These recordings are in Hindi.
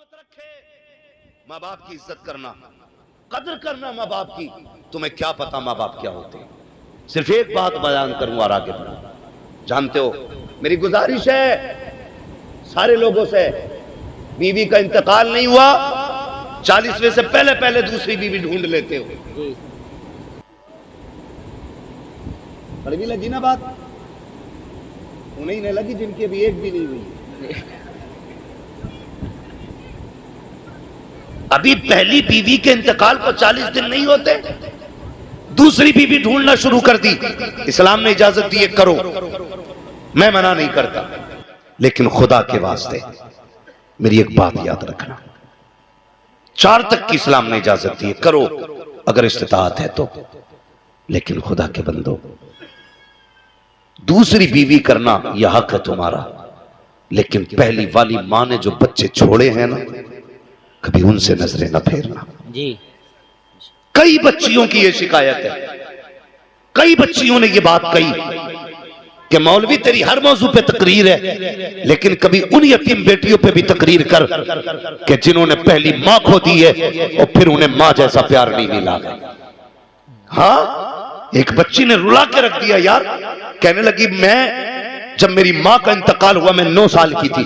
मत रखे। माँ बाप की इज्जत करना, कदर करना माँ बाप की। तुम्हें क्या पता माँ बाप क्या होते हैं। सिर्फ एक बात बयान करूं और आगे बढ़ूं। जानते हो, मेरी गुजारिश है सारे लोगों से, बीवी का इंतकाल नहीं हुआ 40वें से पहले पहले दूसरी बीवी ढूंढ लेते हो। कड़वी लगी ना बात? उन्हें नहीं लगी जिनकी अभी एक भी नहीं हुई। अभी पहली बीवी के इंतकाल को 40 दिन नहीं होते, दूसरी बीवी ढूंढना शुरू कर दी। इस्लाम ने इजाजत दी है, करो, मैं मना नहीं करता, लेकिन खुदा के वास्ते मेरी एक बात याद रखना, 4 तक की इस्लाम ने इजाजत दी है, करो अगर इस्तिताअत है तो। लेकिन खुदा के बंदो, दूसरी बीवी करना यह हक है तुम्हारा, लेकिन पहली वाली मां ने जो बच्चे छोड़े हैं ना, कभी उनसे नजरें न फेरना जी। कई बच्चियों की यह शिकायत है, कई बच्चियों ने यह बात कही कि मौलवी तेरी हर मौजू पे तकरीर है, लेकिन कभी उन यतीम बेटियों पे भी तकरीर कर कि जिन्होंने पहली मां खो दी है और फिर उन्हें मां जैसा प्यार नहीं मिला। हाँ, एक बच्ची ने रुला के रख दिया यार, कहने लगी मैं जब मेरी मां का इंतकाल हुआ मैं 9 साल की थी,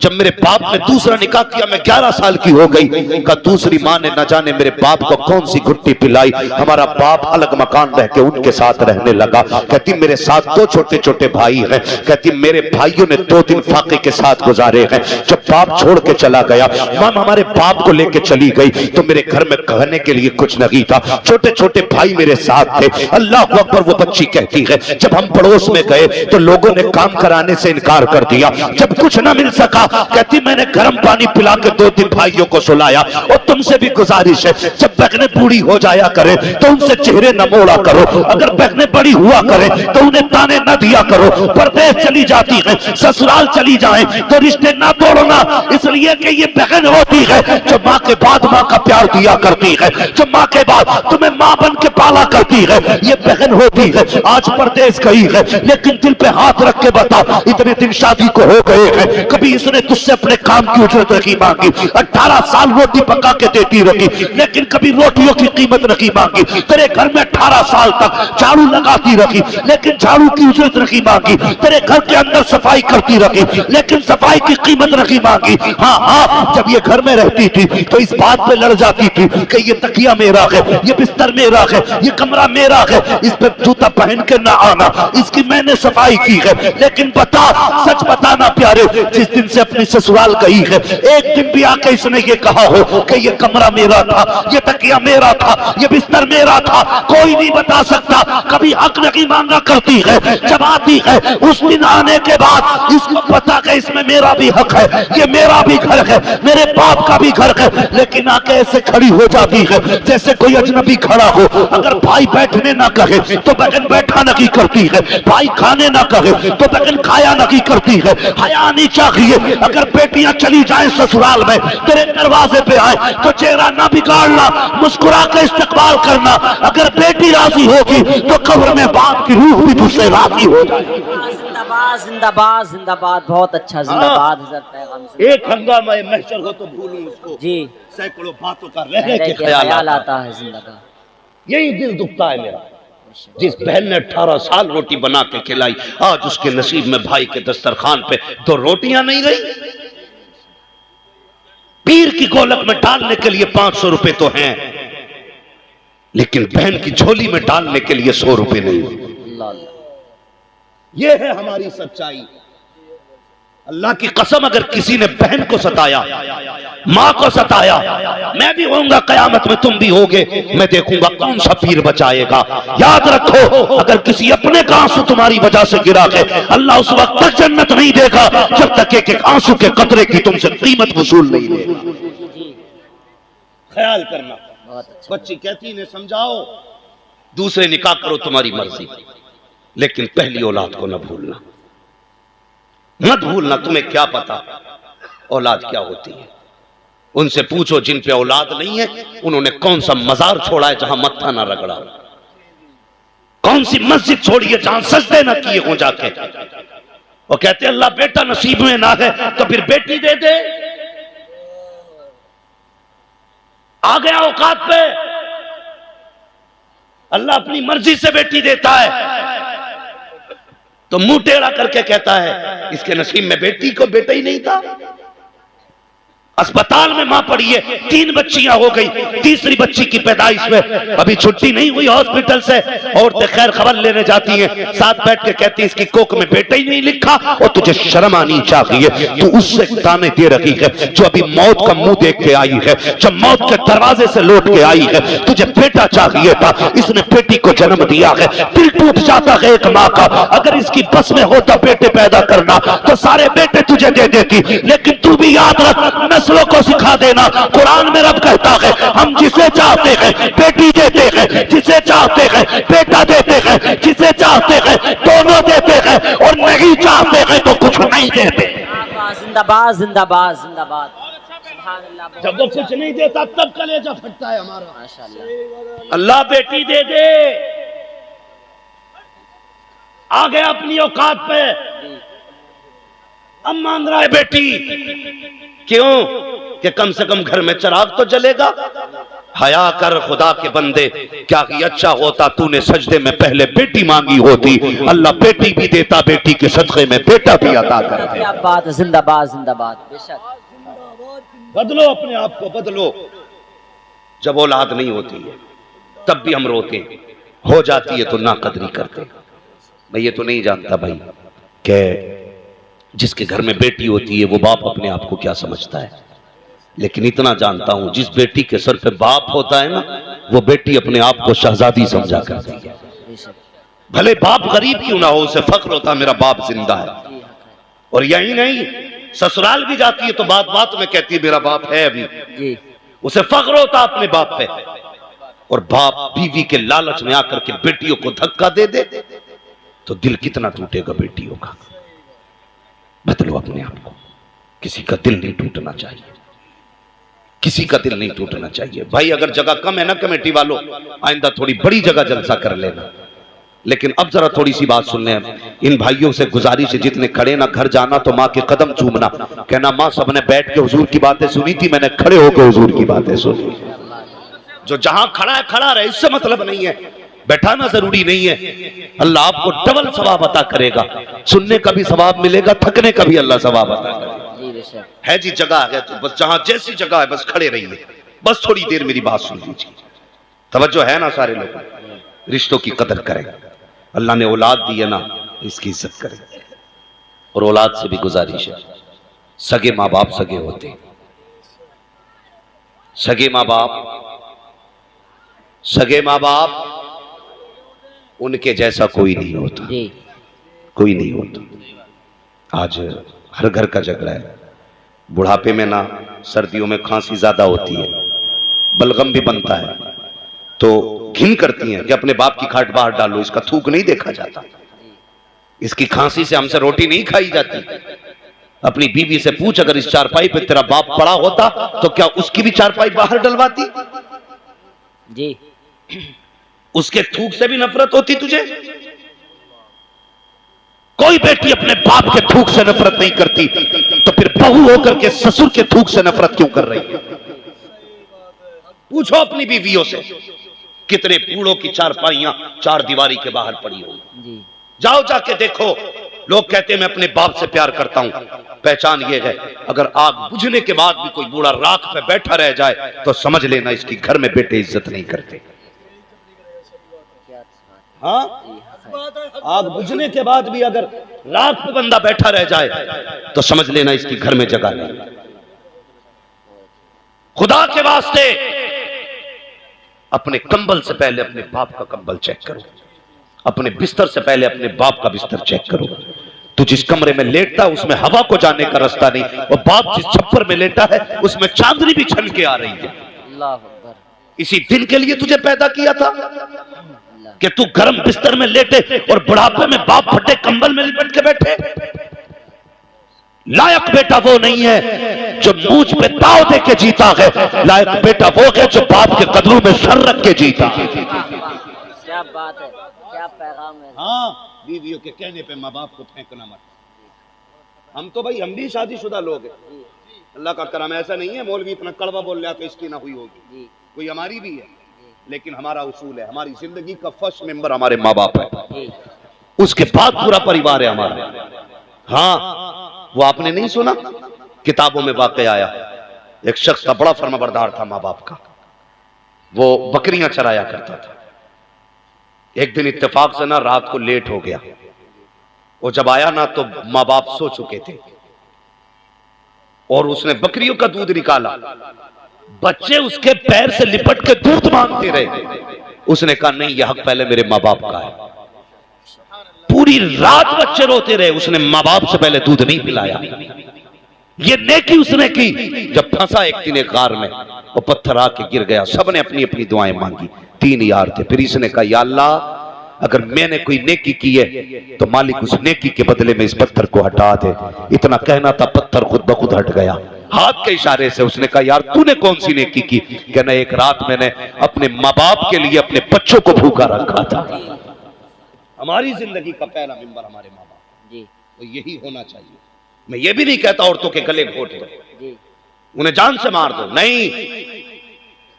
जब मेरे बाप ने दूसरा निकाह किया मैं 11 साल की हो गई। का दूसरी मां ने न जाने मेरे बाप को कौन सी घुट्टी पिलाई, हमारा बाप अलग मकान रह के उनके साथ रहने लगा। कहती मेरे साथ 2 छोटे छोटे भाई हैं, कहती मेरे भाइयों ने 2 दिन फाके के साथ गुजारे हैं। जब बाप छोड़ के चला गया, मां हमारे बाप को लेके चली गई तो मेरे घर में कहने के लिए कुछ नहीं था, छोटे छोटे भाई मेरे साथ थे। अल्लाह अकबर, वो बच्ची कहती है जब हम पड़ोस में गए तो लोगों ने काम कराने से इनकार कर दिया। जब कुछ ना मिल सका, कहती मैंने गर्म पानी पिला के 2 दिन भाइयों को सुलाया। और तुमसे भी गुजारिश है, जब बहनें बूढ़ी हो जाया करे तो उनसे चेहरे न मोड़ा करो, अगर बहनें बड़ी हुआ करे तो उन्हें ताने न दिया करो। परदेश चली जाती है, ससुराल चली जाए तो रिश्ते ना तोड़ना, इसलिए कि ये बहन होती है जो माँ के बाद माँ का प्यार दिया करती है, जो माँ के बाद तुम्हें माँ बन के पाला करती है, ये बहन होती है। आज परदेश गई है, लेकिन दिल पे हाथ रख के बता, इतने दिन शादी को हो गए हैं, कभी इसने तुझसे अपने काम की उजरत नहीं मांगी। 18 साल रोटी पका के देती रही, लेकिन कभी रोटियों की कीमत नहीं मांगी। तेरे घर में 18 साल तक झाड़ू लगाती रही, लेकिन झाड़ू की उजरत नहीं मांगी। तेरे घर के अंदर सफाई करती रही, लेकिन सफाई की कीमत नहीं मांगी। हाँ हाँ, जब ये घर में रहती थी तो इस बात पे लड़ जाती थी कि ये तकिया मेरा है, ये बिस्तर मेरा है, ये कमरा मेरा है, इस पे जूता पहन के ना आना, इसकी मैंने सफाई की है। लेकिन बता, सच बताना प्यारे, जिस दिन से अपनी ससुराल गई है, एक दिन भी आके इसने ये कहा हो कि ये कमरा मेरा था, ये तकिया मेरा था, ये बिस्तर मेरा था? कोई नहीं बता सकता। कभी हक नहीं मांगा करती है, जब आती है उस दिन आने के बाद इसको पता कि इसमें मेरा भी हक है, ये मेरा भी घर है, मेरे बाप का भी घर है, लेकिन आके ऐसे खड़ी हो जाती है जैसे कोई अजनबी खड़ा हो। अगर भाई बैठने ना कहे तो बहन बैठा नहीं करती है, भाई खाने ना कहे तो बहन खाया नहीं करती है। हया नहीं चाहिए। अगर बेटियां चली जाए ससुराल में, तेरे दरवाजे पे आए तो चेहरा ना बिगाड़ना, मुस्कुरा के इस्तकबाल करना। अगर बेटी राजी होगी तो कब्र में बाप की रूह भी तुझसे राजी हो जाएगी। जिंदाबाद जिंदाबाद जिंदाबाद, बहुत अच्छा, जिंदाबाद। एक हंगामा महशर हो तो भूलूं उसको जी, सैकड़ों बातों का रहने के ख्याल आता है। जिंदाबाद, यही दिल दुखता है मेरा। जिस बहन ने 18 साल रोटी बना के खिलाई, आज उसके नसीब में भाई के दस्तरखान पे 2 रोटियां नहीं रही। पीर की गोलक में डालने के लिए 500 रुपए तो हैं, लेकिन बहन की झोली में डालने के लिए 100 रुपए नहीं। ये है हमारी सच्चाई। अल्लाह की कसम, अगर किसी ने बहन को सताया, मां को सताया, मैं भी होऊंगा कयामत में, तुम भी होगे, मैं देखूंगा कौन सा पीर बचाएगा। याद रखो, अगर किसी अपने का आंसू तुम्हारी वजह से गिरा है, अल्लाह उस वक्त तक जन्नत नहीं देगा जब तक एक आंसू के कतरे की तुमसे कीमत वसूल नहीं देगा। ख्याल करना। बच्ची कहती इन्हें समझाओ, दूसरे निकाह करो तुम्हारी मर्जी, लेकिन पहली औलाद को न भूलना, मत भूलना। तुम्हें क्या पता औलाद क्या होती है। उनसे पूछो जिन पे औलाद नहीं है, उन्होंने कौन सा मजार छोड़ा है जहां मत्था ना रगड़ा, कौन सी मस्जिद छोड़ी है जहां सजदे ना किए हो जाके। वो कहते अल्लाह बेटा नसीब में ना है तो फिर बेटी दे दे। आ गया औकात पे। अल्लाह अपनी मर्जी से बेटी देता है तो मुंह टेढ़ा करके कहता है इसके नसीब में बेटी को बेटा ही नहीं था। अस्पताल में मां पड़ी है, 3 बच्चियां हो गई, तीसरी बच्ची की पैदाइश में अभी छुट्टी नहीं हुई हॉस्पिटल से। औरतें खैर खबर लेने जाती हैं, साथ बैठ के कहती है इसकी कोख में बेटा ही नहीं लिखा और तुझे शर्म आनी चाहिए। तू उससे ताने दे रही है जो अभी मौत का मुंह देख के आई है, जब मौत के दरवाजे से लौट के आई है। तुझे बेटा चाहिए था, इसने बेटी को जन्म दिया है। दिल टूट जाता है एक माँ का। अगर इसकी बस में होता बेटे पैदा करना तो सारे बेटे तुझे दे देती, लेकिन तू भी याद रख नस्लों को सिखा देना। कुरान में रब कहता है हम जिसे चाहते हैं बेटी देते हैं, जिसे चाहते हैं बेटा देते हैं, जिसे चाहते हैं दोनों देते हैं और नहीं चाहते हैं तो कुछ नहीं देते। जिंदाबाद जिंदाबाद जिंदाबाद। सुभान अल्लाह। जब वो कुछ नहीं देता तब कलेजा फटता है हमारा। माशाअल्लाह। अल्लाह बेटी दे दे। आ गया अपनी औकात पे, अब मांग रहा है बेटी। क्यों? कि कम से कम घर में चिराग तो जलेगा। हया कर खुदा के बंदे, क्या ही अच्छा होता तूने सजदे में पहले बेटी मांगी होती। अल्लाह बेटी भी देता, बेटी के सदक़े में बेटा भी अता करता। क्या बात है। जिंदाबाद जिंदाबाद। बेशक बदलो अपने आप को, बदलो। जब औलाद नहीं होती है तब भी हम रोते, हो जाती है तो नाकदरी करते। मैं ये तो नहीं जानता भाई कि जिसके घर में बेटी होती है वो बाप अपने आप को क्या समझता है, लेकिन इतना जानता हूं जिस बेटी के सर पे बाप होता है ना, वो बेटी अपने आप को शहजादी समझा करती है। भले बाप गरीब क्यों ना हो, उसे फख्र होता मेरा बाप जिंदा है। और यही नहीं, ससुराल भी जाती है तो बात बात में कहती है मेरा बाप है अभी। उसे फख्र होता अपने बाप पे। और बाप बीवी के लालच में आकर के बेटियों को धक्का दे दे तो दिल कितना टूटेगा बेटियों का। बदलो अपने आप को। किसी का दिल नहीं टूटना चाहिए, किसी का दिल नहीं टूटना चाहिए। भाई अगर जगह कम है ना कमेटी वालों, आइंदा थोड़ी बड़ी जगह जलसा कर लेना। लेकिन अब जरा थोड़ी सी बात सुन लें। इन भाइयों से गुजारिश है जितने खड़े ना घर जाना तो माँ के कदम चूमना, कहना माँ सबने बैठ के हुजूर की बातें सुनी थी, मैंने खड़े होकर हुजूर की बातें सुनी। जो जहां खड़ा है खड़ा रहे, इससे मतलब नहीं है, बैठाना जरूरी नहीं है। अल्लाह आपको डबल सवाब अता करेगा, सुनने का भी सवाब मिलेगा, थकने का भी अल्लाह सवाब अता करेगा। है जी जगह है तो बस जहां जैसी जगह है बस खड़े रहिए, बस थोड़ी देर मेरी बात सुन लीजिए। तवज्जो है ना सारे लोग? रिश्तों की कदर करें। अल्लाह ने औलाद दी है ना, इसकी इज्जत करें। और औलाद से भी गुजारिश है, सगे माँ बाप सगे होते, सगे माँ बाप उनके जैसा कोई नहीं होता, कोई नहीं होता। आज हर घर का झगड़ा है। बुढ़ापे में ना सर्दियों में खांसी ज्यादा होती है, बलगम भी बनता है, तो घिन करती हैं कि अपने बाप की खाट बाहर डालो, इसका थूक नहीं देखा जाता, इसकी खांसी से हमसे रोटी नहीं खाई जाती। अपनी बीवी से पूछ अगर इस चारपाई पे तेरा बाप पड़ा होता तो क्या उसकी भी चारपाई बाहर डलवाती? जी। उसके थूक से भी नफरत होती तुझे? कोई बेटी अपने बाप के थूक से नफरत नहीं करती, तो फिर बहू होकर के ससुर के थूक से नफरत क्यों कर रही है? पूछो अपनी बीवियों से, कितने बूढ़ों की चारपाइयां चार दीवारी के बाहर पड़ी हो। जाओ जाके देखो। लोग कहते हैं मैं अपने बाप से प्यार करता हूं, पहचान ये है अगर आग बुझने के बाद भी कोई बूढ़ा राख पे बैठा रह जाए तो समझ लेना इसकी घर में बेटे इज्जत नहीं करते। हाँ, आग बुझने के बाद भी अगर राख पे बंदा बैठा रह जाए तो समझ लेना इसकी घर में जगह नहीं। खुदा के वास्ते अपने कंबल से पहले अपने बाप का कंबल चेक करो, अपने बिस्तर से पहले अपने बाप का बिस्तर चेक करो। तू जिस कमरे में लेटता है उसमें हवा को जाने का रास्ता नहीं, और बाप जिस छप्पर में लेटा है उसमें चांदनी भी छन के आ रही है। अल्लाह अकबर। इसी दिन के लिए तुझे पैदा किया था कि तू गर्म बिस्तर में लेटे और बुढ़ापे में बाप फटे कंबल में लिपट के बैठे। लायक बेटा वो नहीं है जो मूंछ पे ताव दे के जीता है, लायक बेटा वो है जो बाप के कदमों में सर रख के जीता। क्या बात है, क्या पैगाम है। हाँ, बीवियों के कहने पे माँ बाप को फेंकना मत। हम तो भाई हम भी शादीशुदा लोग हैं, अल्लाह का करम, ऐसा नहीं है मौलवी इतना कड़वा बोल रहा तो इसकी ना हुई होगी। कोई हमारी भी है, लेकिन हमारा उसूल है, हमारी जिंदगी का फर्स्ट मेंबर हमारे माँ बाप है, उसके बाद पूरा परिवार है हमारा। हाँ, वो आपने नहीं सुना, किताबों में वाकया आया, एक शख्स था, बड़ा फर्माबरदार था माँ बाप का, वो बकरियां चराया करता था। एक दिन इत्तेफाक से ना रात को लेट हो गया, वो जब आया ना तो माँ बाप सो चुके थे, और उसने बकरियों का दूध निकाला, बच्चे उसके पैर से लिपट के दूध मांगते रहे। उसने कहा नहीं, यह हक पहले मेरे माँ बाप का है। पूरी रात बच्चे रोते रहे, उसने माँ बाप से पहले दूध नहीं पिलाया। ये नेकी उसने की। जब फंसा एक दिन एक गार में, वो पत्थर आके गिर गया, सबने अपनी अपनी दुआएं मांगी, 3 यार थे। फिर इसने कहा या अल्लाह, अगर मैंने कोई नेकी की है तो मालिक उस नेकी के बदले में इस पत्थर को हटा दे। इतना कहना था, पत्थर खुद ब खुद हट गया हाथ के इशारे से। उसने कहा यार तूने कौन सी नेकी की? कहना एक रात मैंने अपने माँ बाप के लिए अपने बच्चों को भूखा रखा था। हमारी जिंदगी का पहला मेंबर हमारे माँ बाप जी, तो यही होना चाहिए। मैं ये भी नहीं कहता औरतों के गले घोट दो, उन्हें जान से मार दो, नहीं,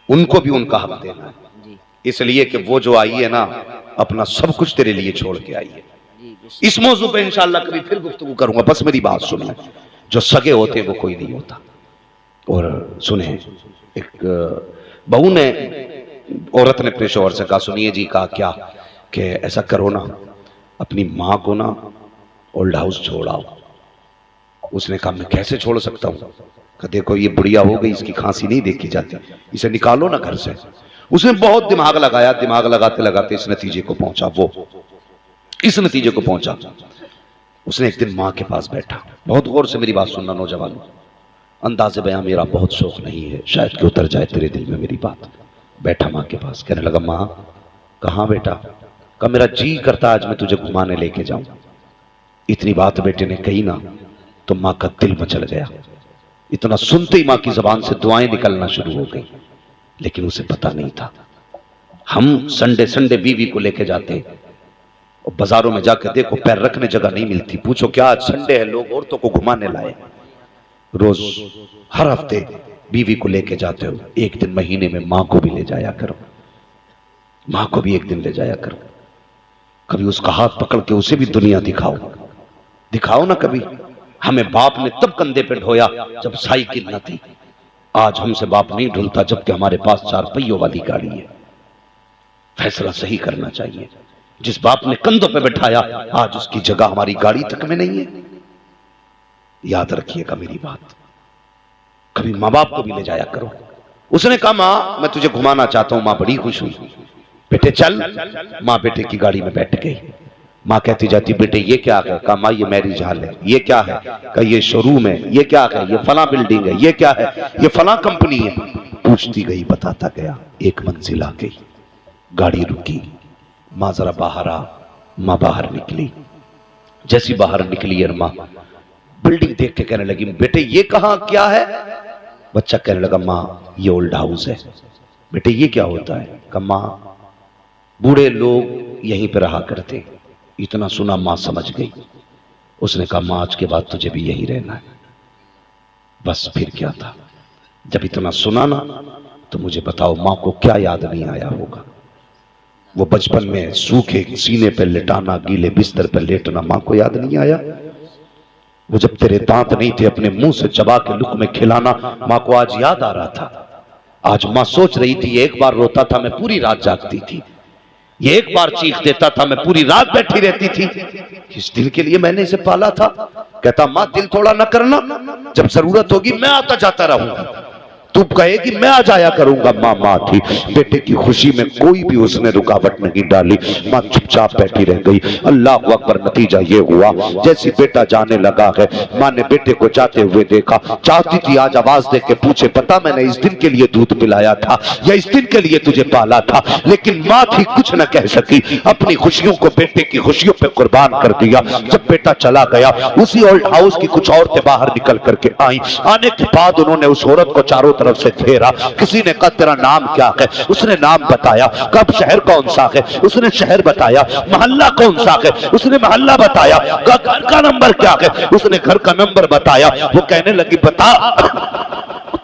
उनको भी उनका हक देना है। इसलिए कि वो जो आई है ना, अपना सब कुछ तेरे लिए छोड़ के आई है। इस मौजू पे इंशाअल्लाह कभी फिर गुफ्तगू करूंगा, बस मेरी बात सुनिए। जो सगे होते हैं वो कोई नहीं होता। और सुने, एक बहू ने, औरत ने अपने शौहर से कहा सुनिए जी, कहा क्या कि ऐसा करो ना, अपनी माँ को ना ओल्ड हाउस छोड़ आओ। उसने कहा मैं कैसे छोड़ सकता हूँ? कहा देखो ये बुढ़िया हो गई, इसकी खांसी नहीं देखी जाती, इसे निकालो ना घर से। उसने बहुत दिमाग लगाया, दिमाग लगाते लगाते इस नतीजे को पहुंचा, इस नतीजे को पहुंचा। उसने एक दिन माँ के पास बैठा, बहुत गौर से मेरी बात सुनना नौजवान, अंदाज़े बयां मेरा बहुत शौक नहीं है, शायद कि उतर जाए तेरे दिल में मेरी बात। बैठा माँ के पास, कहने लगा माँ कहाँ बेटा? कहा मेरा जी करता आज मैं तुझे घुमाने लेके जाऊं। इतनी बात बेटे ने कही ना तो माँ का दिल मचल गया। इतना सुनते ही माँ की जबान से दुआएं निकलना शुरू हो गई। लेकिन उसे पता नहीं था, हम संडे संडे बीवी को लेके जाते और बाजारों में जाकर देखो पैर रखने जगह नहीं मिलती, पूछो क्या आज संडे है, लोग औरतों को घुमाने लाए। रोज हर हफ्ते बीवी को लेके जाते हो, एक दिन महीने में माँ को भी ले जाया करो, माँ को भी एक दिन ले जाया करो। कभी उसका हाथ पकड़ के उसे भी दुनिया दिखाओ, दिखाओ ना कभी। हमें बाप ने तब कंधे पे ढोया जब साइकिल न थी, आज हमसे बाप नहीं ढुलता जबकि हमारे पास 4 पहियों वाली गाड़ी है। फैसला सही करना चाहिए। जिस बाप ने कंधों पे बैठाया आज उसकी जगह हमारी गाड़ी तक में नहीं है। याद रखिएगा मेरी बात, कभी माँ बाप को भी ले जाया करो। उसने कहा माँ मैं तुझे घुमाना चाहता हूं। माँ बड़ी खुश हुई, बेटे चल। माँ बेटे की गाड़ी में बैठ गई। माँ कहती जाती बेटे ये क्या है? कहा माँ ये मैरिज हॉल है। ये क्या है? कहा ये शोरूम है। ये क्या है? ये फला बिल्डिंग है। ये क्या है? ये फला कंपनी है। पूछती गई, बताता गया। एक मंजिल आ गई, गाड़ी रुकी, माँ जरा बाहर आ। माँ बाहर निकली, जैसी बाहर निकली और माँ बिल्डिंग देख के कहने लगी बेटे ये कहाँ क्या है? बच्चा कहने लगा माँ ये ओल्ड हाउस है। बेटे ये क्या होता है? कहा माँ बूढ़े लोग यहीं पे रहा करते। इतना सुना माँ समझ गई। उसने कहा माँ आज के बाद तुझे भी यहीं रहना है। बस फिर क्या था? जब इतना सुना ना तो मुझे बताओ माँ को क्या याद नहीं आया होगा? वो बचपन में सूखे सीने पर लेटाना, गीले बिस्तर पर लेटना माँ को याद नहीं आया? वो जब तेरे दांत नहीं थे अपने मुंह से चबा के लुक में खिलाना माँ को आज याद आ रहा था। आज माँ सोच रही थी एक बार रोता था मैं पूरी रात जागती थी, ये एक बार चीख देता था मैं पूरी रात बैठी रहती थी। किस दिल के लिए मैंने इसे पाला था? कहता माँ दिल थोड़ा न करना, जब जरूरत होगी मैं आता जाता रहूंगा। तू कहेगी मैं आ जाया करूंगा। माँ माँ थी, बेटे की खुशी में कोई भी उसने रुकावट नहीं डाली। माँ चुपचाप बैठी रह गई। अल्लाह अकबर। नतीजा ये हुआ जैसी बेटा जाने लगा है, माँ ने बेटे को जाते हुए देखा, चाहती थी आज आवाज दे के पूछे पता मैंने इस दिन के लिए दूध पिलाया था या इस दिन के लिए तुझे पाला था, लेकिन माँ थी कुछ न कह सकी। अपनी खुशियों को बेटे की खुशियों पे कुर्बान कर दिया। जब बेटा चला गया उसी ओल्ड हाउस की कुछ औरतें बाहर निकल करके आई। आने के बाद उन्होंने उस औरत को चारों तरफ से घेरा। किसी ने कहा तेरा नाम क्या है? उसने नाम बताया। कब शहर कौन सा है? उसने शहर बताया। मोहल्ला कौन सा है? उसने मोहल्ला बताया। घर का नंबर क्या है? उसने घर का नंबर बताया। वो कहने लगी बता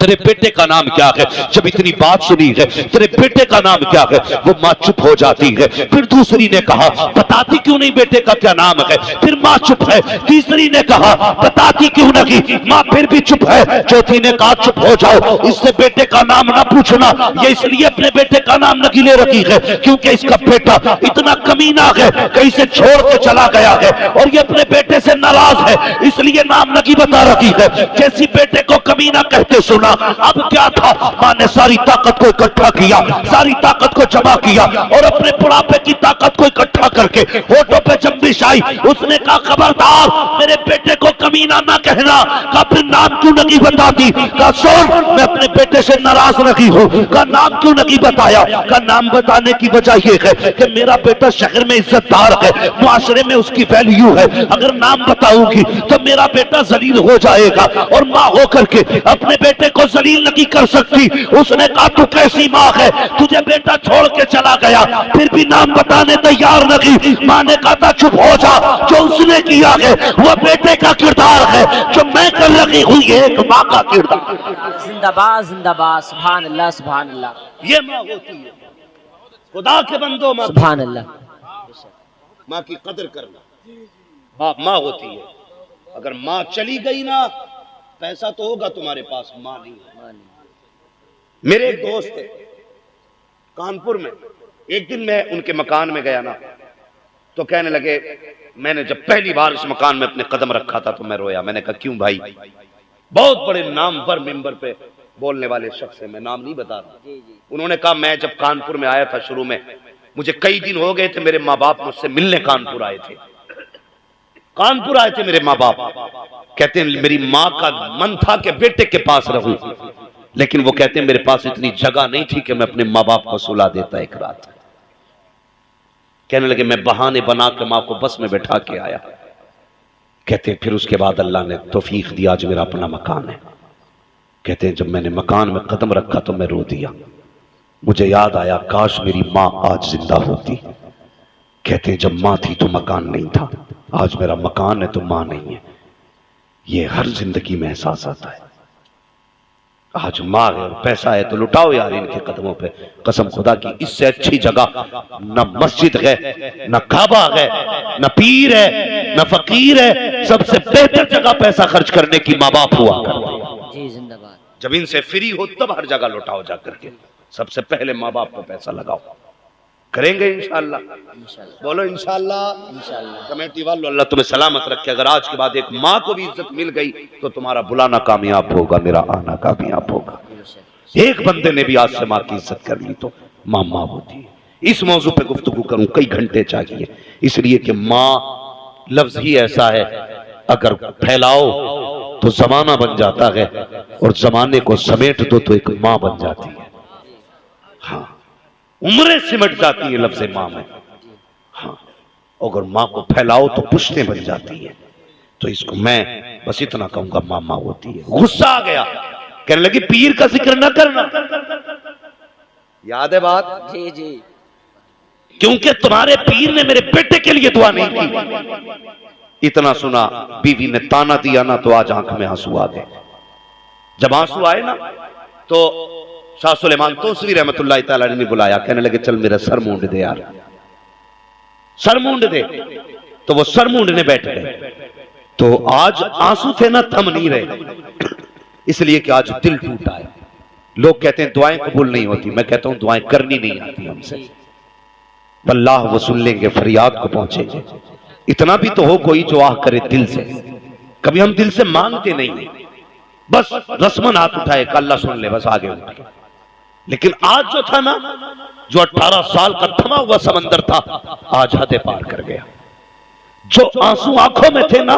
तेरे बेटे का नाम क्या है? जब इतनी बात सुनी है, तेरे बेटे का नाम क्या है, वो माँ चुप हो जाती है। फिर दूसरी ने कहा, बताती क्यों नहीं बेटे का क्या नाम है? फिर माँ चुप है। तीसरी ने कहा, बताती क्यों नहीं? माँ फिर भी चुप है। चौथी ने कहा, चुप हो जाओ, इससे बेटे का नाम ना पूछना। ये इसलिए अपने बेटे का नाम नकीले रखी है क्योंकि इसका बेटा इतना कमीना है, कहीं से छोड़ के चला गया है और ये अपने बेटे से नाराज है, इसलिए नाम नकी बता रखी है। जैसी बेटे को कमीना कहते सुना, अब क्या था, मां ने सारी ताकत को इकट्ठा किया, सारी ताकत को जमा किया और अपने बुढ़ापे की ताकत को इकट्ठा करके होठों पे जंबिश आई। उसने कहा, खबरदार, मेरे बेटे को कमीना ना कहना। कहा, फिर नाम क्यों नहीं बताती? कहा, सुन, मैं अपने बेटे से नाराज नहीं हूं। कहा, नाम क्यों नहीं बताया? कहा, नाम बताने की वजह यह है कि मेरा बेटा शहर में इज्जतदार है, मुआशरे में उसकी वैल्यू है। अगर नाम बताऊंगी तो मेरा बेटा जलील हो जाएगा और मां होकर के अपने बेटे को जलील नहीं कर सकती। उसने कहा, तू कैसी मां है, तुझे बेटा छोड़ के चला गया फिर भी नाम बताने तैयार नहीं। मां ने कहा था, चुप हो जा, जो उसने किया है वो बेटे का किरदार है, जो मैं कर रही हूं ये एक मां का किरदार। जिंदाबाद जिंदाबाद, सुभान अल्लाह सुभान अल्लाह। ये मां होती है, खुदा के बंदो, मां, सुभान अल्लाह। मां की कदर करना। बाप मां होती है। अगर मां चली गई ना, पैसा तो होगा तुम्हारे पास, मां नहीं है। मेरे एक दोस्त थे कानपुर में, एक दिन मैं उनके मकान में गया ना, तो कहने लगे, मैंने जब पहली बार इस मकान में अपने कदम रखा था तो मैं रोया। मैंने कहा, क्यों भाई? बहुत बड़े नाम पर मिंबर पे बोलने वाले शख्स है, मैं नाम नहीं बता रहा। उन्होंने कहा, मैं जब कानपुर में आया था शुरू में, मुझे कई दिन हो गए थे, मेरे माँ बाप मुझसे मिलने कानपुर आए थे। कानपुर आए थे मेरे माँ बाप, कहते हैं मेरी माँ का मन था कि बेटे के पास रहूं, लेकिन वो कहते हैं मेरे पास इतनी जगह नहीं थी कि मैं अपने माँ बाप को सुला देता एक रात। कहने लगे, मैं बहाने बना के माँ को बस में बैठा के आया। कहते हैं फिर उसके बाद अल्लाह ने तौफीक दिया, आज मेरा अपना मकान है। कहते हैं जब मैंने मकान में कदम रखा तो मैं रो दिया। मुझे याद आया, काश मेरी माँ आज जिंदा होती। कहते हैं जब माँ थी तो मकान नहीं था, आज मेरा मकान है तो माँ नहीं है। ये हर जिंदगी में एहसास आता है। आज माँ है और पैसा है तो लुटाओ यार इनके कदमों पे। कसम खुदा की, इससे अच्छी जगह न मस्जिद है, न काबा है, न पीर है, न फकीर है। सबसे बेहतर जगह पैसा खर्च करने की माँ बाप हुआ करते। जी जिंदाबाद। जब इनसे फ्री हो तब हर जगह लुटाओ जा करके। सबसे पहले माँ बाप को पैसा लगाओ। करेंगे इंशाअल्लाह, बोलो इंशाअल्लाह। इंशाअल्लाह। कमेटी वालों, अल्लाह तुम्हें सलामत रखे। अगर आज के बाद एक माँ को भी इज्जत मिल गई तो तुम्हारा बुलाना कामयाब होगा, मेरा आना कामयाब होगा। एक बंदे ने भी आज से माँ की इज्जत कर ली तो माँ माँ होती है। इस मौजू पे गुफ्तगू करूं, कई घंटे चाहिए, इसलिए कि माँ लफ्ज ही ऐसा है, अगर फैलाओ तो जमाना बन जाता है और जमाने को समेट दो तो एक माँ बन जाती है। हाँ, उम्रें सिमट जाती है लफ्ज़ माँ में। हाँ, अगर माँ को फैलाओ तो पुश्तें बन जाती है। तो इसको मैं बस इतना कहूंगा, माँ माँ होती है। गुस्सा आ गया, कहने लगी पीर का जिक्र न करना। याद है बात? जी जी। क्योंकि तुम्हारे पीर ने मेरे बेटे के लिए दुआ नहीं की। इतना सुना, बीवी ने ताना दिया ना तो आज आंख में आंसू आ गए। जब आंसू आए ना तो शाह सुलेमान तोसवी रहमतुल्लाह तआला ने बुलाया, कहने लगे चल मेरा सर मूंड दे यार, सर मूंड दे। तो वो सर मूंडने बैठ गए। तो आज आंसू थे ना, थम नहीं रहे, इसलिए कि आज दिल टूटा है। लोग कहते हैं दुआएं कबूल नहीं होती, मैं कहता हूं दुआएं करनी नहीं आती हमसे। अल्लाह वो सुन लेंगे, फरियाद को पहुंचेंगे। इतना भी तो हो कोई जो आह करे दिल से। कभी हम दिल से मांगते नहीं, बस रस्मन हाथ उठाए अल्लाह सुन ले, बस आगे उठ गए। लेकिन आज जो था ना, जो 18 साल का थमा हुआ समंदर था, आज हदें पार कर गया। जो आंसू आंखों में थे ना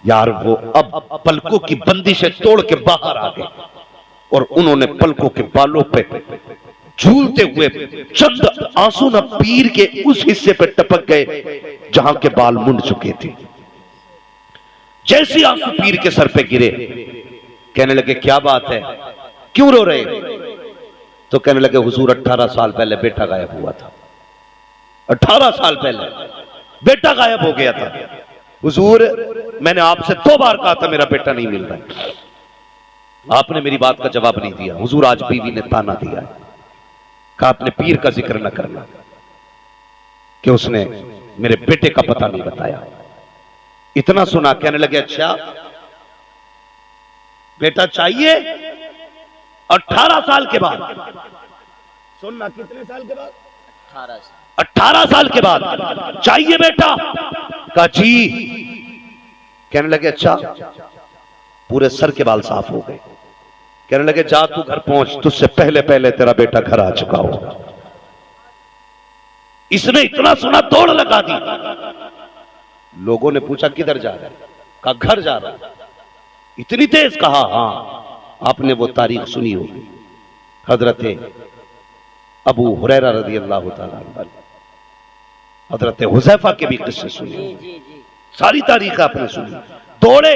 यार, वो अब पलकों की बंदिशें तोड़ के बाहर आ गए और उन्होंने पलकों के बालों पे झूलते हुए चंद आंसू न पीर के उस हिस्से पे टपक गए जहां के बाल मुंड चुके थे। जैसे आंसू पीर के सर पे गिरे, कहने लगे क्या बात है, क्यों रो रहे? तो कहने लगे हुजूर 18 साल पहले बेटा गायब हुआ था। 18 साल पहले बेटा गायब हो गया था हुजूर, मैंने आपसे 2 बार कहा था मेरा बेटा नहीं मिल रहा। आपने मेरी बात का जवाब नहीं दिया। हुजूर आज बीवी ने ताना दिया है, कहा अपने पीर का जिक्र न करना कि उसने मेरे बेटे का पता नहीं बताया। इतना सुना, कहने लगे अच्छा बेटा चाहिए? 18 साल के बाद। सुनना, कितने साल के बाद? 18 साल के बाद चाहिए बेटा? कहा जी। कहने लगे अच्छा, पूरे सर के बाल साफ हो गए। कहने लगे जा तू घर पहुंच, तुझसे पहले पहले तेरा बेटा घर आ चुका हो। इसने इतना सुना दौड़ लगा दी। लोगों ने पूछा किधर जा रहा है? कहा घर जा रहा है। इतनी तेज? कहा हाँ। आपने वो तारीख सुनी होगी, हजरत अबू हुरैरा रज़ी अल्लाह तआला अन्हु, हजरत हुज़ैफा के भी किस्से सुने, सारी तारीख आपने सुनी। दौड़े,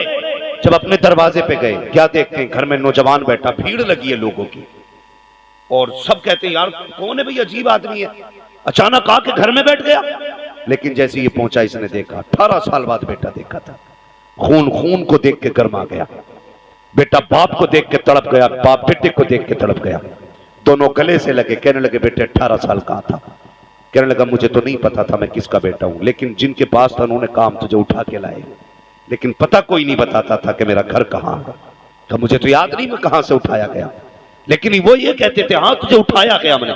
जब अपने दरवाजे पे गए, क्या देखते हैं घर में नौजवान बैठा, भीड़ लगी है लोगों की, और सब कहते हैं यार कौन है भाई, अजीब आदमी है। अचानक आके घर में बैठ गया। लेकिन जैसे ये पहुंचा, इसने देखा 18 साल बाद बेटा देखा था। खून खून को देख के गर्मा गया, बेटा बाप को देख के तड़प गया, बाप बेटे को देख के तड़प गया। दोनों गले से लगे। कहने लगे बेटे 18 साल का था। कहने लगा मुझे तो नहीं पता था मैं किसका बेटा हूं, लेकिन जिनके पास था उन्होंने कहा हम तुझे उठा के लाए, लेकिन पता कोई नहीं बताता था कि मेरा घर कहां है। तो मुझे तो याद नहीं मैं कहां से उठाया गया, लेकिन वो ये कहते थे हाँ तुझे उठाया गया हमने।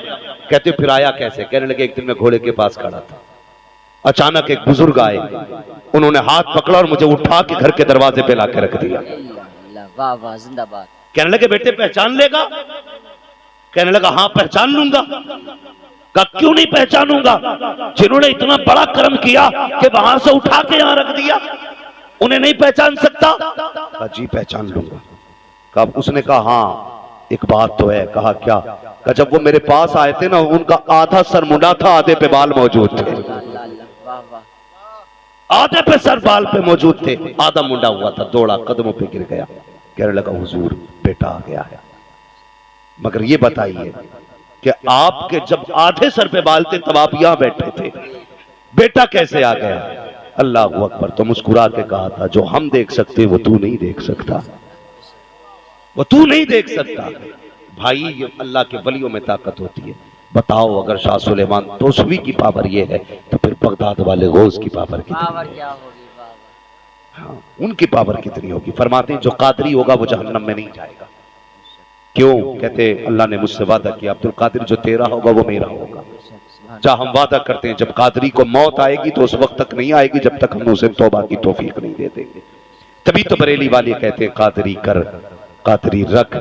कहते फिर आया कैसे? कहने लगे एक दिन मैं घोड़े के पास खड़ा था, अचानक एक बुजुर्ग आए, उन्होंने हाथ पकड़ा और मुझे उठा के घर के दरवाजे पे लाके रख दिया। वाह वाह, जिंदाबाद। कहने लगे बेटे पहचान लेगा? कहने लगा हाँ पहचान लूंगा। कहा क्यों नहीं पहचानूंगा? जिन्होंने इतना बड़ा कर्म किया कि वहां से उठा के यहां रख दिया, उन्हें नहीं पहचान सकता? कहा जी पहचान लूंगा। कहा उसने कहा हाँ एक बात तो है। कहा क्या? कहा जब वो मेरे पास आए थे ना, उनका आधा सर मुंडा था, आधे पे बाल मौजूद थे। आधे पे सर बाल पे मौजूद थे, आधा मुंडा हुआ था। दौड़ा, कदमों पे गिर गया। कहने लगा हुजूर बेटा आ गया है, मगर ये बताइए कि आपके जब आधे सर पे बाल थे तब आप यहां बैठे थे, बेटा कैसे आ गया? अल्लाह अकबर। तो मुस्कुरा के कहा था जो हम देख सकते वो तू नहीं देख सकता, वो तू नहीं देख सकता। भाई ये अल्लाह के वलियों में ताकत होती है। बताओ अगर शाह सुलेमान तोसवी की पावर ये है तो फिर बगदाद वाले गौस की पावर क्या होगी? हाँ, उनकी पावर कितनी होगी? फरमाते हैं जो कादरी होगा वो जहन्नम में नहीं जाएगा। क्यों? कहते अल्लाह ने मुझसे वादा किया अब्दुल कादिर जो तेरा होगा वो मेरा होगा। जहाँ हम वादा करते हैं जब कादरी को मौत आएगी तो उस वक्त तक नहीं आएगी जब तक हम उसे तौबा की तौफीक नहीं दे देंगे। तभी तो बरेली वाले कहते हैं कादरी कर, कादरी रख,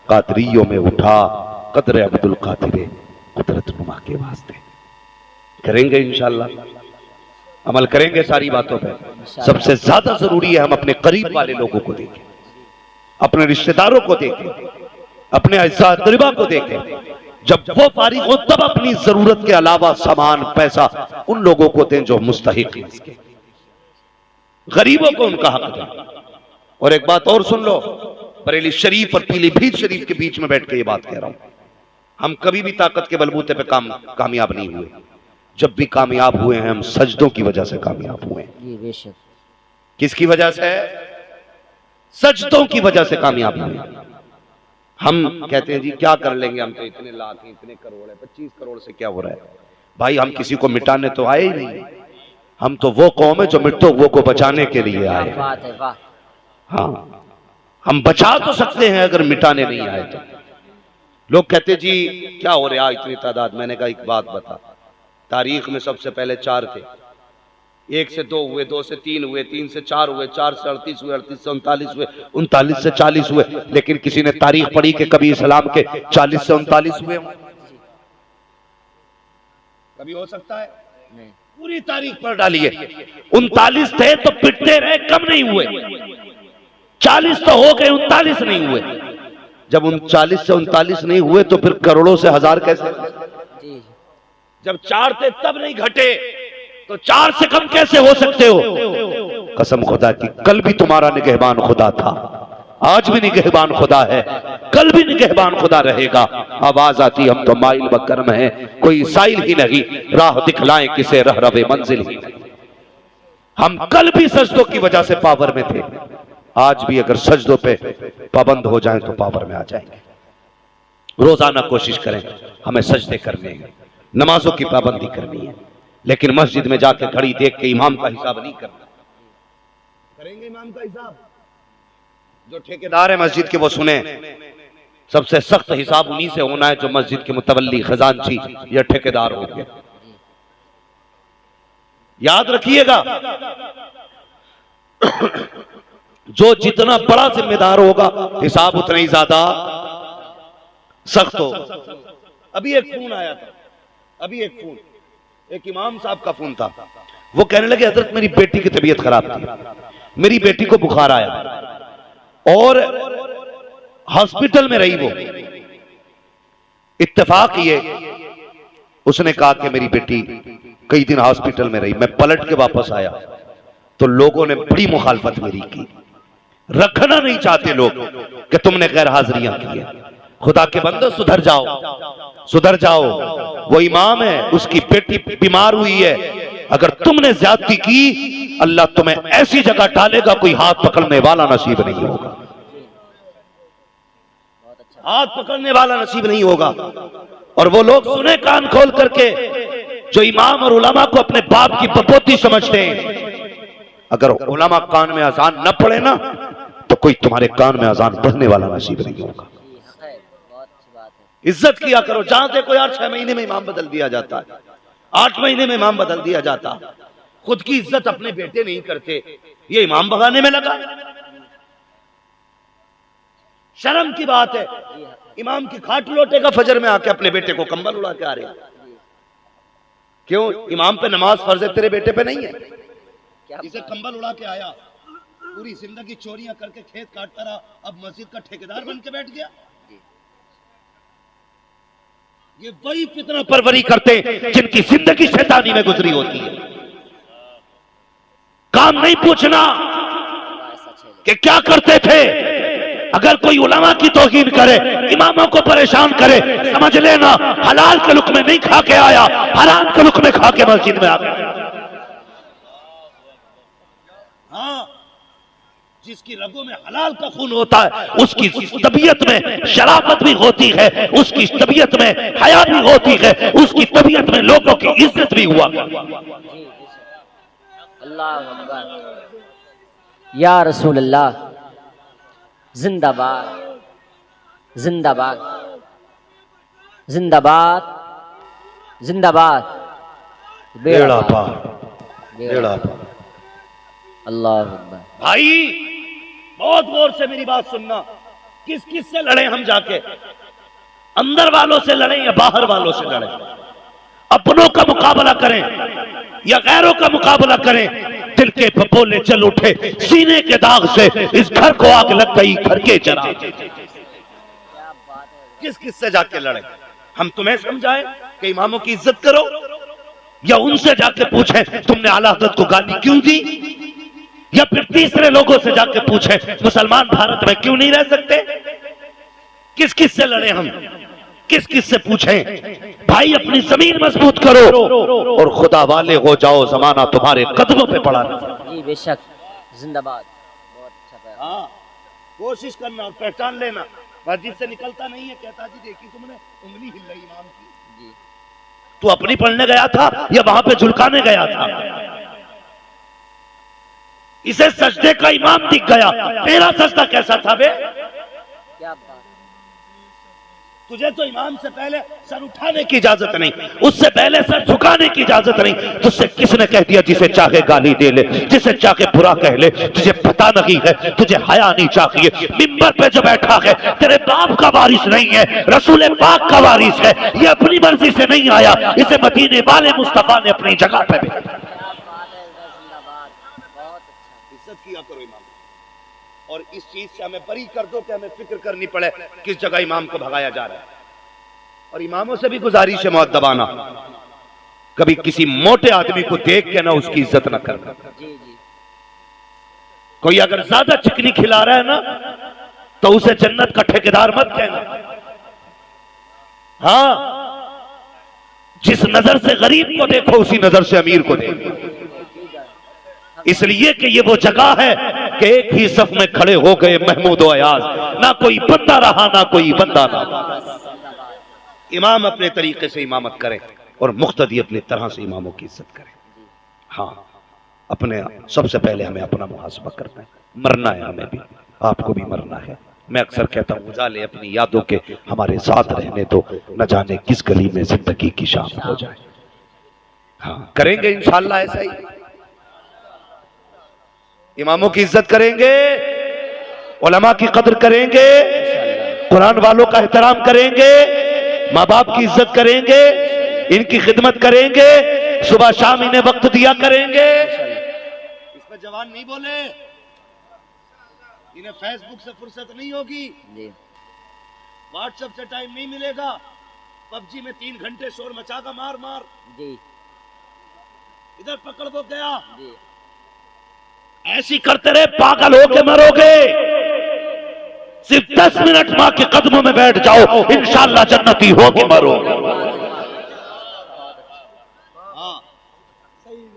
कादरियों में उठा, कदर अब्दुल कादिर कुदरत नुमा के वास्ते। करेंगे इंशाअल्लाह, अमल करेंगे सारी बातों पे। सबसे ज्यादा जरूरी है हम अपने करीब वाले लोगों को देखें, अपने रिश्तेदारों को देखें, अपने अज़ा तरीबा को देखें। जब वो फारिग हो तब अपनी जरूरत के अलावा सामान पैसा उन लोगों को दें जो मुस्तहिक हैं इसके। गरीबों को उनका हक दें। और एक बात और सुन लो, बरेली शरीफ और पीलीभीत शरीफ के बीच में बैठ के ये बात कह रहा हूं, हम कभी भी ताकत के बलबूते पे कामयाब नहीं हुए। जब भी कामयाब हुए हैं हम सजदों की वजह से कामयाब हुए हैं। किसकी वजह से? सजदों की वजह से कामयाब हुए। हम कहते हैं जी क्या कर लेंगे, हम तो इतने लाख हैं, इतने करोड़ है, 25 करोड़ से क्या हो रहा है? भाई हम किसी को मिटाने तो आए ही नहीं, हम तो वो कौम है जो मृतकों को बचाने के लिए आए। हाँ, हम बचा तो सकते हैं अगर मिटाने नहीं आए तो। लोग कहते जी क्या हो रहा है इतनी तादाद? मैंने कहा एक बात बता, तारीख में सबसे पहले 4 थे, 1 से 2 हुए, 2 से 3 हुए, 3 से 4 हुए, 4 से 38 हुए, 38 से 39 हुए, 39 से 40 हुए। लेकिन किसी ने तारीख पढ़ी कि कभी इस्लाम के 40 से 39 हुए? कभी हो सकता है? नहीं। पूरी तारीख पढ़ डालिए। 39 थे तो पिटते रहे, कम नहीं हुए। 40 तो हो गए, 39 नहीं हुए। जब 39 से 39 नहीं हुए तो फिर करोड़ों से हजार कैसे? जब 4 थे तब नहीं घटे तो 4 से कम कैसे हो सकते हो? कसम खुदा की, कल भी तुम्हारा निगहबान खुदा था, आज भी निगहबान खुदा है, कल भी निगहबान खुदा रहेगा। आवाज आती हम तो माइल बकरम है, कोई साइल ही नहीं, राह दिखलाएं किसे रह रवे मंजिल ही नहीं। हम कल भी सजदों की वजह से पावर में थे, आज भी अगर सजदों पे पाबंद हो जाएं तो पावर में आ जाएंगे। रोजाना कोशिश करें हमें सजदे करने हैं, नमाजों की पाबंदी करनी है, लेकिन मस्जिद में जाके घड़ी देख के इमाम का हिसाब नहीं करना। करेंगे इमाम का हिसाब? जो ठेकेदार है मस्जिद के वो सुने, सबसे सख्त हिसाब उन्हीं से होना है जो मस्जिद के मुतवल्ली, खजांची या ठेकेदार हो गए। याद रखिएगा, जो जितना बड़ा जिम्मेदार होगा हिसाब उतना ही ज्यादा सख्त होगा। अभी एक फोन आया था, एक इमाम साहब का फोन था। वो कहने लगे हजरत मेरी बेटी की तबीयत खराब थी, मेरी बेटी को बुखार आया और हॉस्पिटल में रही वो। इत्तेफाक ये उसने कहा कि मेरी बेटी कई दिन हॉस्पिटल में रही। मैं पलट के वापस आया तो लोगों ने बड़ी मुखालफत मेरी की। रखना नहीं चाहते लोग कि तुमने गैर हाजिरियां की है। खुदा के बंदो सुधर जाओ, सुधर जाओ। वो इमाम है, उसकी बेटी बीमार हुई है। अगर तुमने ज्यादती की, अल्लाह तुम्हें ऐसी जगह डालेगा कोई हाथ पकड़ने वाला नसीब नहीं होगा, हाथ पकड़ने वाला नसीब नहीं होगा। और वो लोग सुने कान खोल करके जो इमाम और उलमा को अपने बाप की बपोती समझते हैं। अगर उलमा कान में अजान न पड़े ना तो कोई तुम्हारे कान में अजान पढ़ने वाला नसीब नहीं होगा। इज्जत किया करो। जहां देखो यार 6 महीने में इमाम बदल दिया जाता है, 8 महीने में इमाम बदल दिया जाता। खुद की इज्जत अपने बेटे नहीं करते, ये इमाम भगाने में लगा। शर्म की बात है, इमाम की खाट लौटेगा फजर में आके अपने बेटे को कंबल उड़ा के आ रहे। क्यों? इमाम पे नमाज फर्ज है, तेरे बेटे पे नहीं है। इसे कंबल उड़ा के आया, पूरी जिंदगी चोरियां करके खेत काटता रहा, अब मस्जिद का ठेकेदार बन के बैठ गया। ये वही फितना परवरी करते हैं जिनकी जिंदगी शैतानी में गुजरी होती है। काम नहीं पूछना कि क्या करते थे। अगर कोई उलमा की तौहीन करे, इमामों को परेशान करे, समझ लेना हलाल के लुक़्मे नहीं खा के आया, हराम के लुक़्मे खा के मस्जिद में आ गया। हाँ, जिसकी रगों में हलाल का खून होता है उसकी तबीयत में शराफत भी होती है, उसकी तबीयत में हया भी होती है, उसकी तबीयत में लोगों की इज्जत भी हुआ। अल्लाह अकबर, या रसूल अल्लाह, जिंदाबाद जिंदाबाद जिंदाबाद जिंदाबाद। बेड़ा पार, बेड़ा पार। अल्लाह अकबर। भाई बहुत गौर से मेरी बात सुनना। किस किस से लड़े हम जाके? अंदर वालों से लड़े या बाहर वालों से लड़े? अपनों का मुकाबला करें या गैरों का मुकाबला करें? दिल के फपोले चल उठे, सीने के दाग से इस घर को आग लग गई, घर के चरा। किस किस से जाके लड़े? हम तुम्हें समझाएं कि इमामों की इज्जत करो, या उनसे जाके पूछें तुमने आला हज़रत को गाली क्यों दी, या फिर तीसरे लोगों से जाके पूछें मुसलमान भारत में क्यों नहीं रह सकते? किस किस से लड़े हम? किस किस से पूछें? भाई अपनी जमीन मजबूत करो और खुदा वाले हो जाओ, जमाना तुम्हारे कदमों पे पड़ा है। जी बेशक, जिंदाबाद। बहुत अच्छा। हाँ, कोशिश करना और पहचान लेना। मस्जिद से निकलता नहीं है, कहता जी देखी तुमने उंगली हिल रही इमाम की। जी, तू अपनी पढ़ने गया था या वहां पे झुलकाने गया था? इसे सजदे का इमाम दिख गया, तेरा सजदा कैसा था बे? क्या बात। तुझे तो इमाम से पहले सर उठाने की इजाजत नहीं, उससे पहले सर झुकाने की इजाजत नहीं। तुझसे किसने कह दिया जिसे चाहे गाली दे ले, जिसे चाहे बुरा कह ले? तुझे पता नहीं है, तुझे हया नहीं चाहिए। मिंबर पे जो बैठा है तेरे बाप का वारिस नहीं है, रसूल पाक का वारिस है। ये अपनी मर्जी से नहीं आया, इसे मदीने वाले मुस्तफा ने अपनी जगह पे भेजा। किया करो इमाम, और इस चीज से हमें बरी कर दो कि हमें फिक्र करनी पड़े किस जगह इमाम को भगाया जा रहा है। और इमामों से भी गुजारिश है मुअद्दबाना, कभी किसी मोटे आदमी को देख के ना उसकी इज्जत ना करना। कोई अगर ज्यादा चिकनी खिला रहा है ना तो उसे जन्नत का ठेकेदार मत कहना। हाँ, जिस नजर से गरीब को देखो उसी नजर से अमीर को देखो, इसलिए कि ये वो जगह है कि एक ही सफ में खड़े हो गए महमूद व अयाज, ना कोई बंदा रहा ना कोई बंदा ना। इमाम अपने तरीके से इमामत करें और मुख्तदी अपनी तरह से इमामों की इज्जत करें। हाँ, अपने सबसे पहले हमें अपना मुहासबा करना है, मरना है, हमें भी आपको भी मरना है। मैं अक्सर कहता हूँ उजाले अपनी यादों के हमारे साथ रहने तो न जाने किस गली में जिंदगी की शाम हो जाए। हाँ, करेंगे इंशाअल्लाह ऐसा ही, इमामों की इज्जत करेंगे, उलमा की कदर करेंगे, कुरान वालों का एहतराम करेंगे, माँ बाप की इज्जत करेंगे, इनकी खिदमत करेंगे, सुबह शाम इन्हें वक्त दिया करेंगे। इस पर जवान नहीं बोले, इन्हें फेसबुक से फुर्सत नहीं होगी, व्हाट्सएप से टाइम नहीं मिलेगा, पबजी में 3 घंटे शोर मचागा मार मार जी, इधर पकड़ वो गया जी। ऐसी करते रहे पागल होके मरोगे। सिर्फ 10 मिनट मां के कदमों में बैठ जाओ, इंशाअल्लाह जन्नती होके मरोगे। हाँ,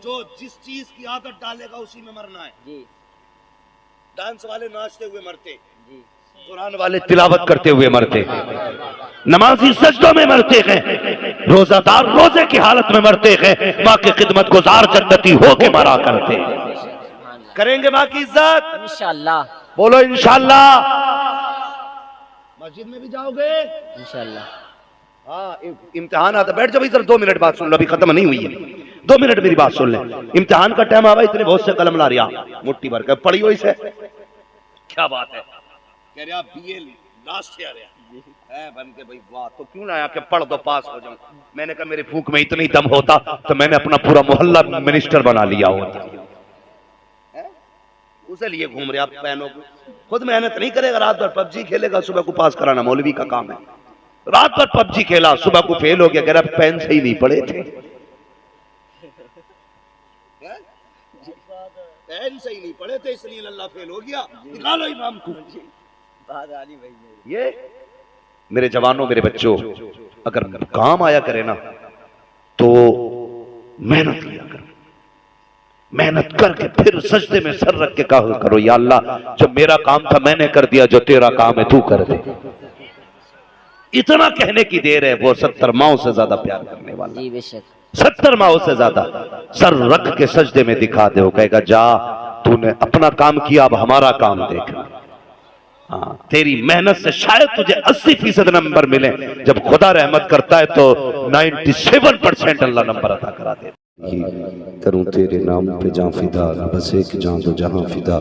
जो जिस चीज की आदत डालेगा उसी में मरना है जी। डांस वाले नाचते हुए मरते जी, कुरान वाले तिलावत करते हुए मरते, नमाजी सजदों में मरते हैं, रोजादार रोजे की हालत में मरते हैं, माँ की खिदमत गुजार जन्नती होके मरा करते। करेंगे माँ की इज्जत इंशाअल्लाह, बोलो इंशाअल्लाह। मस्जिद में भी जाओगे इंशाअल्लाह। हाँ, इम्तिहान आता, बैठ जाओ इधर 2 मिनट बात सुन लो, अभी खत्म नहीं हुई है, 2 मिनट मेरी बात सुन ले। इम्तिहान का टाइम आवा, इतने बहुत से कलम ला रिया मुट्ठी भर कर पढ़ियो इसे, क्या बात है, कह रहे आप बीए लास्ट ईयर है बन के, भाई वाह, तो क्यों ना आके पढ़ दो पास हो जाऊं। मैंने कहा मेरी फूक में इतनी दम होता तो मैंने अपना पूरा मोहल्ला मिनिस्टर बना लिया होता। उसे लिए घूम रहे आप बहनों को, खुद मेहनत नहीं करेगा, रात भर पबजी खेलेगा, सुबह को पास कराना मौलवी का काम है। रात भर पबजी खेला, सुबह को फेल हो गया, कह रहा पेन से ही नहीं पढ़े थे, पेन से ही नहीं पढ़े थे इसलिए अल्लाह फेल हो गया, निकालो इमाम को। ये मेरे जवानों, मेरे बच्चों, अगर काम आया करे ना तो मेहनत किया करो, मेहनत करके फिर सजदे में सर रख के कहा करो, या अल्लाह जो मेरा काम था मैंने कर दिया, जो तेरा काम है तू कर दे। इतना कहने की देर है, वो 70 माओं से ज्यादा प्यार करने वाला जी, बेशक 70 माओं से ज्यादा सर रख के सजदे में दिखा दे, वो कहेगा जा तूने अपना काम किया, अब हमारा काम देख। हाँ, तेरी मेहनत से शायद तुझे 80% नंबर मिले, जब खुदा रहमत करता है तो 97% अल्लाह नंबर अता करा दे। करूं तेरे नाम पे जां फिदा, बस एक जान दो जहां फिदा,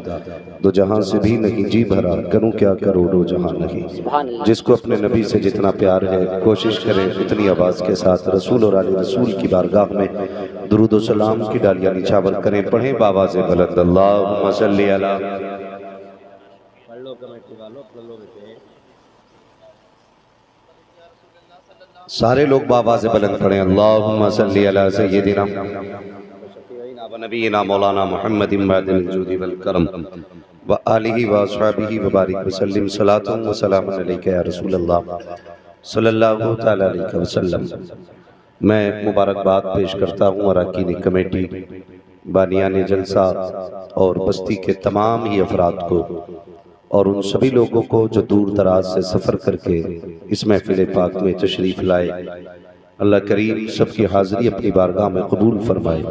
दो जहां से भी नहीं जी भरा, करूं क्या करोड़ों जहां नहीं। जिसको अपने नबी से जितना प्यार है, कोशिश करें उतनी आवाज़ के साथ रसूल और आले रसूल की बारगाह में दुरूद और सलाम की डालियां निछावर करें। पढ़ें बावाज़े बुलंद अल्लाहुम्मा सल्ली अला। सारे लोग बावाज़े बुलंद पढ़ें, अल्लाहुम्मा सल्ली अला सय्यिदिना व नबीना मौलाना मुहम्मद इमादिल जूदी वल करम व आलिहि व अस्हाबिहि व बारिक वसल्लम, सलातुन व सलामुन अलैका या रसूल अल्लाह सल्लल्लाहु तआला अलैहि वसल्लम। मैं मुबारकबाद पेश करता हूँ अरकान कमेटी, बानियान जलसा और बस्ती के तमाम ही अफराद को, और उन सभी लोगों को जो दूर दराज से सफ़र करके इस महफिल पाक में तशरीफ़ लाए। अल्लाह करीम सबकी हाज़िरी अपनी बारगाह में कबूल फरमाए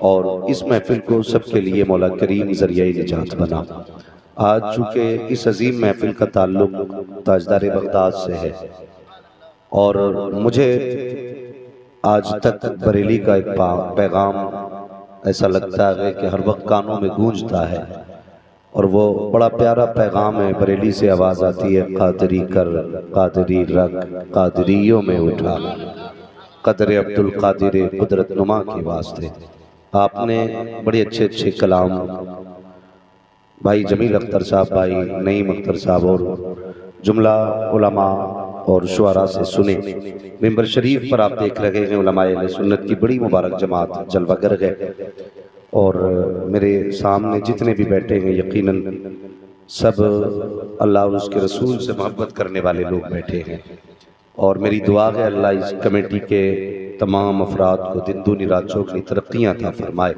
और इस महफिल को सबके लिए मौला करीम ज़रिया निजात बना। आज चूँकि इस अजीम महफिल का ताल्लुक़ ताजदार बगदाद से है और मुझे आज तक बरेली का एक पैगाम ऐसा लगता है कि हर वक्त कानों में गूंजता है, और वो बड़ा प्यारा पैगाम है। बरेली से आवाज़ आती है, कादरी कर कादरी रख कादरियों में उठा, कदर अब्दुल कादिर कुदरत नुमा के वास्ते। आपने बड़े अच्छे अच्छे कलाम भाई जमील अख्तर साहब, भाई नईम अख्तर साहब और जुमला उलमा और शुआरा से सुने। मिंबर शरीफ पर आप देख रहे हैं उलमाए अहले सुन्नत की बड़ी मुबारक जमात जलवागर है, और मेरे सामने जितने भी बैठे हैं यकीनन सब अल्लाह और उसके रसूल से मोहब्बत करने वाले लोग बैठे हैं। और मेरी दुआ है अल्लाह इस कमेटी के तमाम अफराद को दिन दूनी रात चौगनी तरक्कियाँ अता फरमाए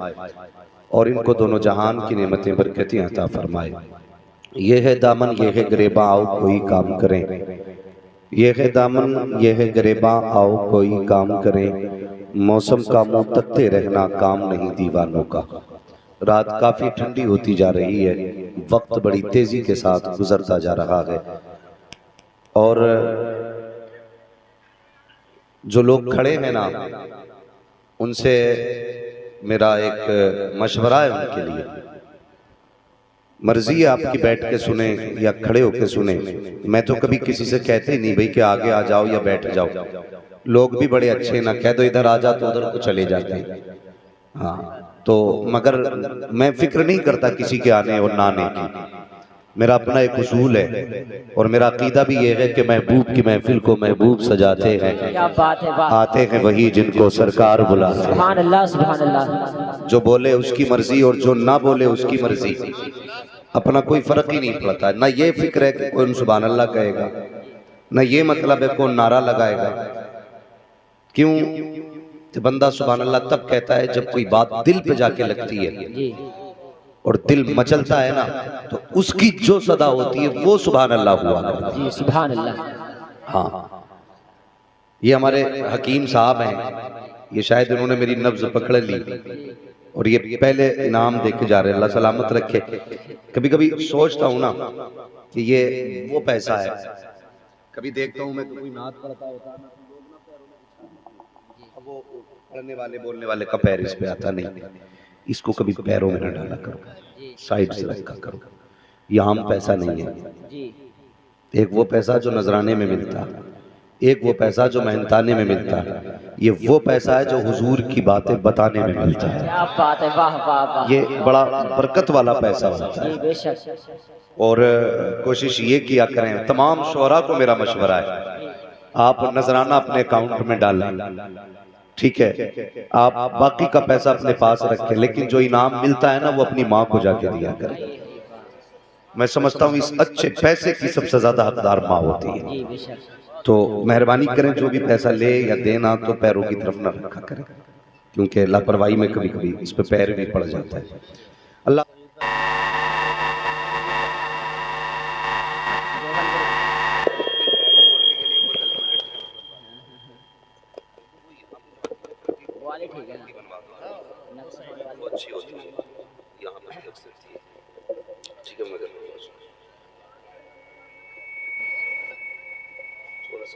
और इनको दोनों जहान की नेमतें बरकतें अता फरमाए। ये है दामन ये है गिरेबा आओ कोई काम करें, ये है दामन ये है गिरेबा आओ कोई काम करें। मौसम का मुंह तकते रहना काम नहीं दीवानों का। रात काफी ठंडी होती जा रही है, वक्त बड़ी तेजी के साथ गुजरता जा रहा है और जो लोग खड़े हैं ना उनसे मेरा एक मशवरा है उनके लिए। मर्जी है आपकी बैठ के सुने या खड़े होके सुने। मैं तो कभी किसी से कहते ही नहीं भाई कि आगे आ जाओ या बैठ जाओ। लोग भी बड़े अच्छे ना कह दो इधर आ जा तो उधर को चले जाते हैं। हाँ तो मगर मैं फिक्र नहीं करता किसी के आने और ना आने की। मेरा अपना एक उसूल है और मेरा अकीदा भी ये है कि महबूब की महफिल को महबूब सजाते हैं। क्या बात है, वाह। आते हैं वही जिनको सरकार बुलाते हैं। सुभान अल्लाह सुभान अल्लाह। जो बोले उसकी मर्जी और जो ना बोले उसकी मर्जी, अपना कोई फर्क ही नहीं पड़ता। ना ये फिक्र है कि कौन सुभान अल्लाह कहेगा, ना ये मतलब है कौन नारा लगाएगा। क्यों? तो बंदा सुभान अल्लाह तब कहता है जब कोई बात दिल पे जाके लगती है और दिल मचलता है ना तो उसकी जो सदा होती है वो सुभान अल्लाह हुआ। जी सुभान अल्लाह। हाँ ये हमारे हकीम साहब हैं, ये शायद उन्होंने मेरी नब्ज पकड़ ली और ये पहले इनाम दे के जा रहे हैं। अल्लाह सलामत रखे। कभी कभी सोचता हूँ ना कि ये वो पैसा है। कभी देखता हूँ मैं कोई नात पढ़ता होता है वो पढ़ने वाले बोलने वाले का पैर इस पे आता नहीं। इसको कभी पैरों में न डाला करो, साइड से रखा करो। ये आम पैसा नहीं है। एक वो पैसा जो नजराने में मिलता है, एक वो पैसा जो मेहनताने में मिलता है, ये वो पैसा है जो हुजूर की बातें बताने में मिलता है। क्या बात है, वाह वाह वाह। ये बड़ा बरकत वाला पैसा होता है। बेशक। और कोशिश ये किया करें, तमाम शोरा को मेरा मशवरा है, आप नजराना अपने अकाउंट में डालें, ठीक है। आप बाकी का पैसा अपने पास रखें, लेकिन जो इनाम मिलता है ना वो अपनी माँ को जाके दिया करें। मैं समझता हूँ इस अच्छे पैसे की सबसे ज्यादा हकदार माँ होती है। तो मेहरबानी करें जो भी पैसा ले या देना तो पैरों की तरफ न रखा करें, क्योंकि लापरवाही में कभी कभी इस पे पैर भी पड़ जाता है। अल्लाह अच्छी होती है, यहाँ पर रख सकती है, ठीक है। मगर थोड़ा सा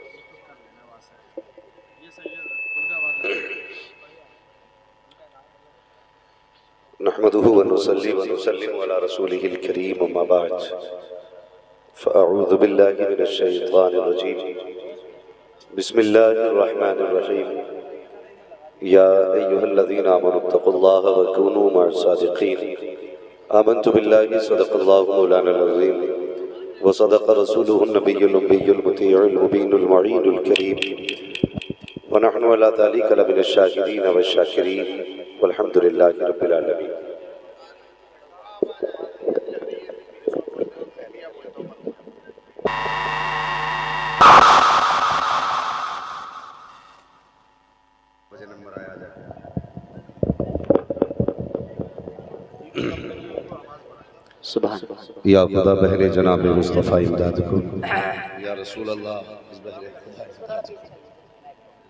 नहमदुहु व नुसल्ली व नुसल्लिमु अला रसूलिहिल करीम, अम्मा बाद, फ़अऊज़ु बिल्लाहि मिनश शैतानिर रजीम, बिस्मिल्लाहिर रहमानिर रहीम। या अय्युहल्लज़ीना आमनुत्तक़ुल्लाह व कूनू मअस-सादिक़ीन। आमन्तु बिल्लाहि सदक़ल्लाहु मौलानाल अज़ीम व सदक़ रसूलुहुन नबियुल उम्मियुल मुतीउल मुबीनुल मुईनुल करीम व नहनु अला ज़ालिका लमिनश शाहिदीन वश-शाकिरीन वल्हम्दुलिल्लाहि रब्बिल आलमीन। सुभान या खुदा बहरे जनाब मुस्तफ़ा इमदाद को, या रसूल अल्लाह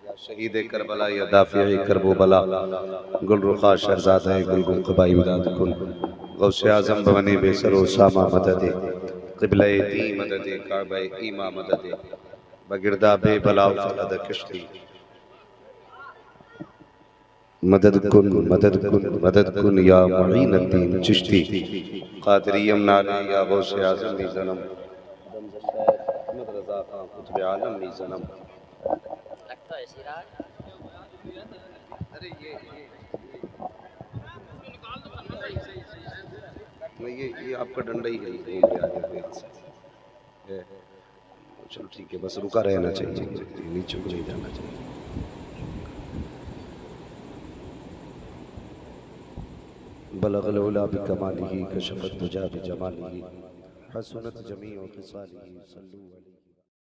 या शहीद करबला या दाफ़िए करबो बला, गुल रुखा शहज़ादा गुलगुम क़बा इमदाद कुन, गौसे आज़म बवने बेसरो सामा मददे, क़िबले दी मददे, काबे ईमा मददे, बगिरदा बे बला फलद कश्ती। मदद कुन मदद कुन मदद कुन या मुईनुद्दीन चिश्ती, क़ादिरियम नाले या गौसे आज़म नी ज़नम, अहमद रज़ा खां कुतुब आलम नी ज़नम। लगता है सिराज। अरे ये आपका डंडा ही है। चलो ठीक है, बस रुका रहना चाहिए, नीचे को नहीं जाना चाहिए। बलगल उला बिकमालिही कशफत दुजा बिजमालिही हसनत जमीउ ख़िसालिही सल्लु अलैहि।